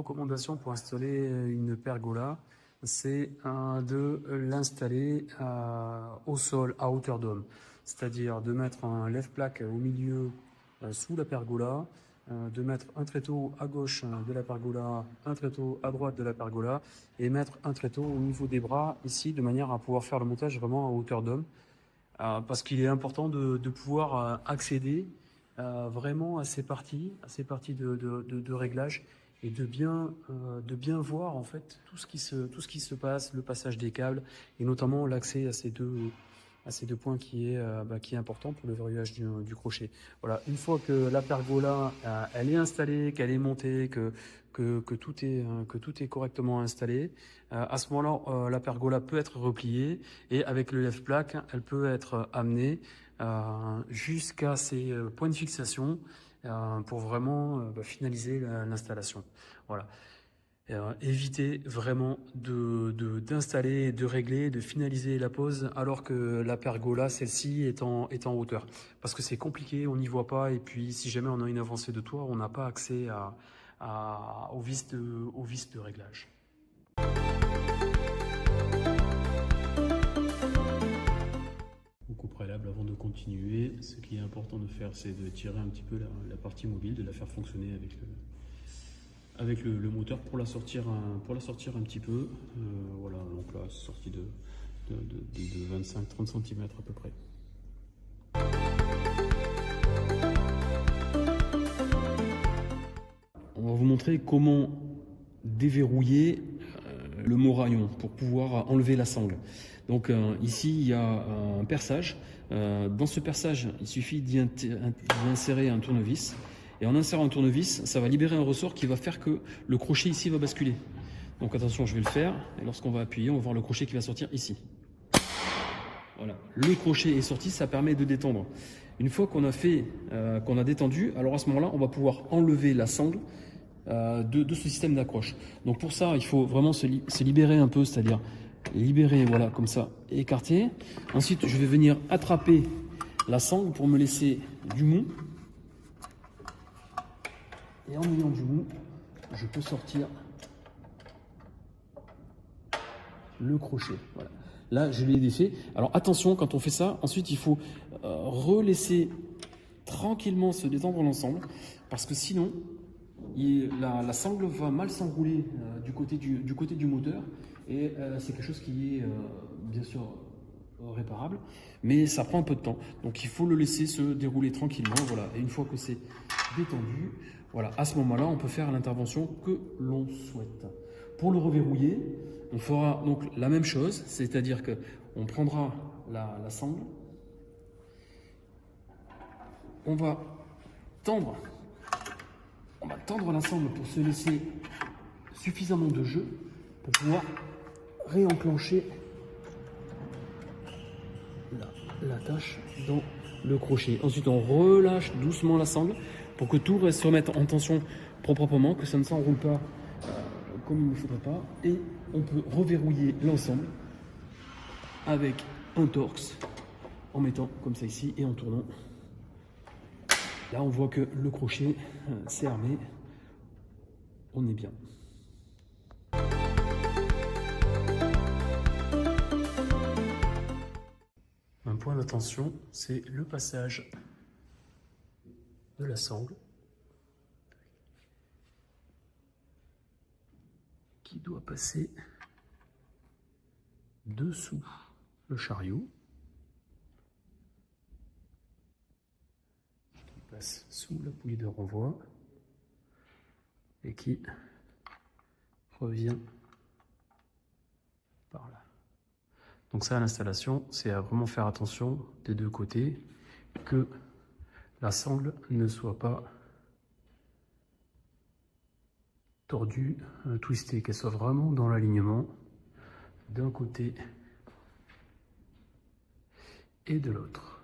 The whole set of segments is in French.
recommandation pour installer une pergola, c'est de l'installer au sol, à hauteur d'homme. C'est-à-dire de mettre un lève-plaque au milieu sous la pergola, de mettre un tréteau à gauche de la pergola, un tréteau à droite de la pergola, et mettre un tréteau au niveau des bras ici, de manière à pouvoir faire le montage vraiment à hauteur d'homme. Parce qu'il est important de pouvoir accéder vraiment à ces parties de réglage, et de bien voir en fait tout ce qui se passe, le passage des câbles, et notamment l'accès à ces deux points qui est important pour le verrouillage du crochet. Voilà, une fois que la pergola elle est installée, qu'elle est montée, que tout est correctement installé, à ce moment-là, la pergola peut être repliée, et avec le lève-plaque, elle peut être amenée jusqu'à ses points de fixation pour vraiment finaliser l'installation. Voilà. Éviter vraiment d'installer, de régler, de finaliser la pose alors que la pergola, celle-ci, est en hauteur. Parce que c'est compliqué, on n'y voit pas, et puis si jamais on a une avancée de toit, on n'a pas accès aux vis de réglage. Au préalable, avant de continuer, ce qui est important de faire, c'est de tirer un petit peu la partie mobile, de la faire fonctionner avec le moteur pour la sortir un petit peu. Voilà, donc là, sortie de 25-30 cm à peu près. On va vous montrer comment déverrouiller le moraillon pour pouvoir enlever la sangle. Donc ici, il y a un perçage. Dans ce perçage, il suffit d'y insérer un tournevis. Et en insérant un tournevis, ça va libérer un ressort qui va faire que le crochet ici va basculer. Donc attention, je vais le faire. Et lorsqu'on va appuyer, on va voir le crochet qui va sortir ici. Voilà, le crochet est sorti, ça permet de détendre. Une fois qu'on a détendu, alors à ce moment-là, on va pouvoir enlever la sangle de ce système d'accroche. Donc pour ça, il faut vraiment se libérer un peu, c'est-à-dire libérer, voilà, comme ça, écarter. Ensuite, je vais venir attraper la sangle pour me laisser du mou. Et en ayant du mou, je peux sortir le crochet. Voilà. Là, je l'ai défait. Alors attention, quand on fait ça, ensuite il faut relaisser tranquillement se détendre l'ensemble, parce que sinon, la sangle va mal s'enrouler du côté du moteur, et c'est quelque chose qui est bien sûr réparable, mais ça prend un peu de temps. Donc il faut le laisser se dérouler tranquillement. Voilà. Et une fois que c'est détendu, voilà, à ce moment-là, on peut faire l'intervention que l'on souhaite. Pour le reverrouiller, on fera donc la même chose, c'est-à-dire qu'on prendra la sangle, on va tendre la sangle pour se laisser suffisamment de jeu pour pouvoir réenclencher l'attache dans le crochet. Ensuite, on relâche doucement la sangle pour que tout se remette en tension proprement, que ça ne s'enroule pas comme il ne faudrait pas, et on peut reverrouiller l'ensemble avec un torx en mettant comme ça ici et en tournant. Là, on voit que le crochet s'est armé, on est bien. Un point d'attention, c'est le passage de la sangle qui doit passer dessous le chariot, qui passe sous la poulie de renvoi et qui revient par là. Donc ça, à l'installation, c'est à vraiment faire attention des deux côtés, que la sangle ne soit pas tordue, twistée, qu'elle soit vraiment dans l'alignement d'un côté et de l'autre.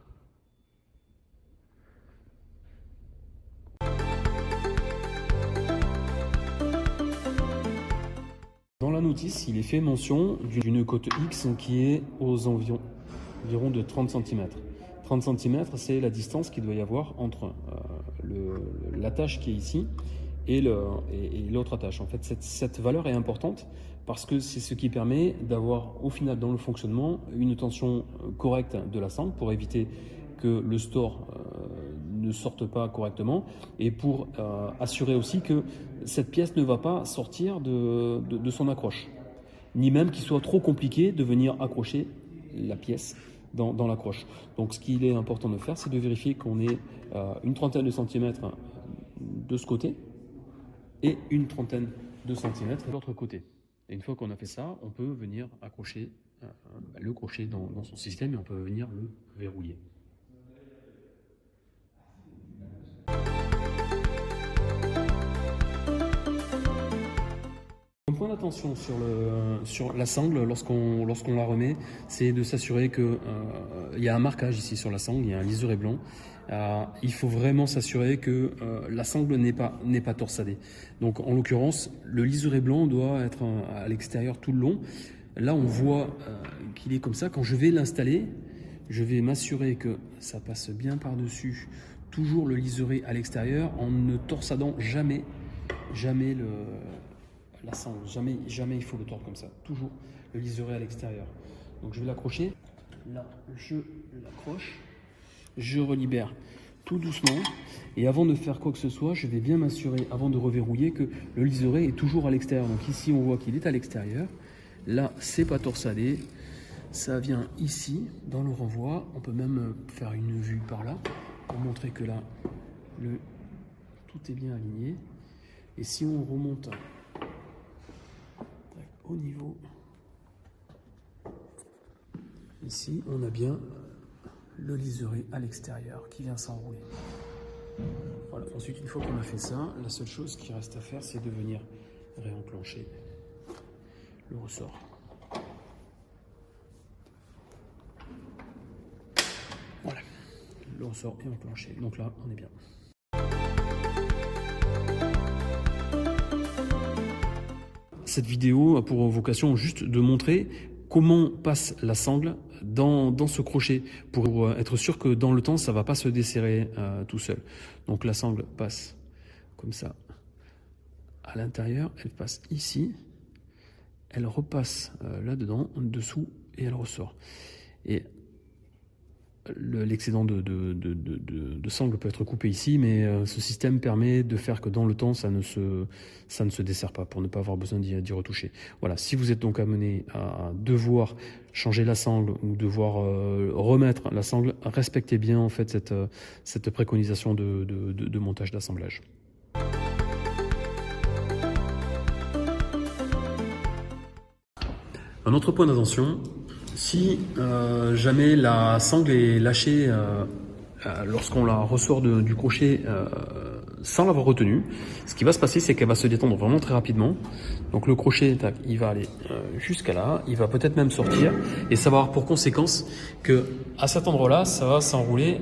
Dans la notice, il est fait mention d'une cote X qui est aux environs de 30 cm. 30 cm, c'est la distance qu'il doit y avoir entre l'attache qui est ici et l'autre attache. En fait, cette valeur est importante parce que c'est ce qui permet d'avoir au final dans le fonctionnement une tension correcte de la sangle pour éviter que le store ne sorte pas correctement et pour assurer aussi que cette pièce ne va pas sortir de son accroche, ni même qu'il soit trop compliqué de venir accrocher la pièce dans l'accroche. Donc ce qu'il est important de faire, c'est de vérifier qu'on ait une trentaine de centimètres de ce côté et une trentaine de centimètres de l'autre côté. Et une fois qu'on a fait ça, on peut venir accrocher le crochet dans son système et on peut venir le verrouiller. Un point d'attention sur la sangle lorsqu'on la remet, c'est de s'assurer qu'il y a un marquage ici sur la sangle, il y a un liseré blanc. Il faut vraiment s'assurer que la sangle n'est pas torsadée. Donc en l'occurrence, le liseré blanc doit être à l'extérieur tout le long. Là on voit qu'il est comme ça. Quand je vais l'installer, je vais m'assurer que ça passe bien par-dessus, toujours le liseré à l'extérieur, en ne torsadant jamais la sangle. Jamais il faut le tordre comme ça. Toujours le liseré à l'extérieur. Donc je vais l'accrocher. Là, je l'accroche. Je relibère tout doucement. Et avant de faire quoi que ce soit, je vais bien m'assurer, avant de reverrouiller, que le liseré est toujours à l'extérieur. Donc ici, on voit qu'il est à l'extérieur. Là, c'est pas torsadé. Ça vient ici, dans le renvoi. On peut même faire une vue par là, pour montrer que là, tout est bien aligné. Et si on remonte au niveau, ici, on a bien le liseré à l'extérieur qui vient s'enrouler. Voilà. Ensuite, une fois qu'on a fait ça, la seule chose qui reste à faire, c'est de venir réenclencher le ressort. Voilà, le ressort est enclenché. Donc là, on est bien. Cette vidéo a pour vocation juste de montrer comment passe la sangle dans ce crochet pour être sûr que dans le temps ça va pas se desserrer tout seul. Donc la sangle passe comme ça à l'intérieur, elle passe ici, elle repasse là-dedans, en dessous et elle ressort. Et l'excédent de sangle peut être coupé ici, mais ce système permet de faire que dans le temps ça ne se dessert pas, pour ne pas avoir besoin d'y retoucher. Voilà, si vous êtes donc amené à devoir changer la sangle ou devoir remettre la sangle, respectez bien en fait cette préconisation de montage d'assemblage. Un autre point d'attention, si jamais la sangle est lâchée lorsqu'on la ressort du crochet sans l'avoir retenue, ce qui va se passer, c'est qu'elle va se détendre vraiment très rapidement. Donc le crochet, tac, il va aller jusqu'à là, il va peut-être même sortir, et ça va avoir pour conséquence que à cet endroit-là, ça va s'enrouler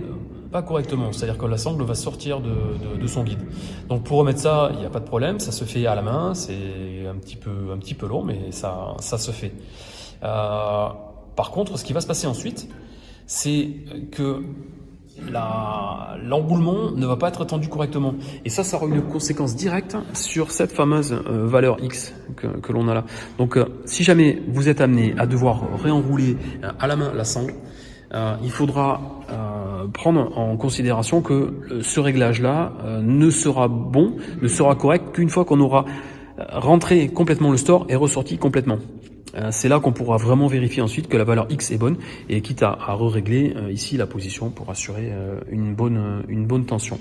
pas correctement, c'est-à-dire que la sangle va sortir de son guide. Donc pour remettre ça, il n'y a pas de problème, ça se fait à la main, c'est un petit peu long, mais ça se fait. Par contre, ce qui va se passer ensuite, c'est que l'emboulement ne va pas être tendu correctement. Et ça aura une conséquence directe sur cette fameuse valeur X que l'on a là. Donc, si jamais vous êtes amené à devoir réenrouler à la main la sangle, il faudra prendre en considération que ce réglage-là ne sera bon, ne sera correct qu'une fois qu'on aura rentré complètement le store et ressorti complètement. C'est là qu'on pourra vraiment vérifier ensuite que la valeur X est bonne, et quitte à régler ici la position pour assurer une bonne tension.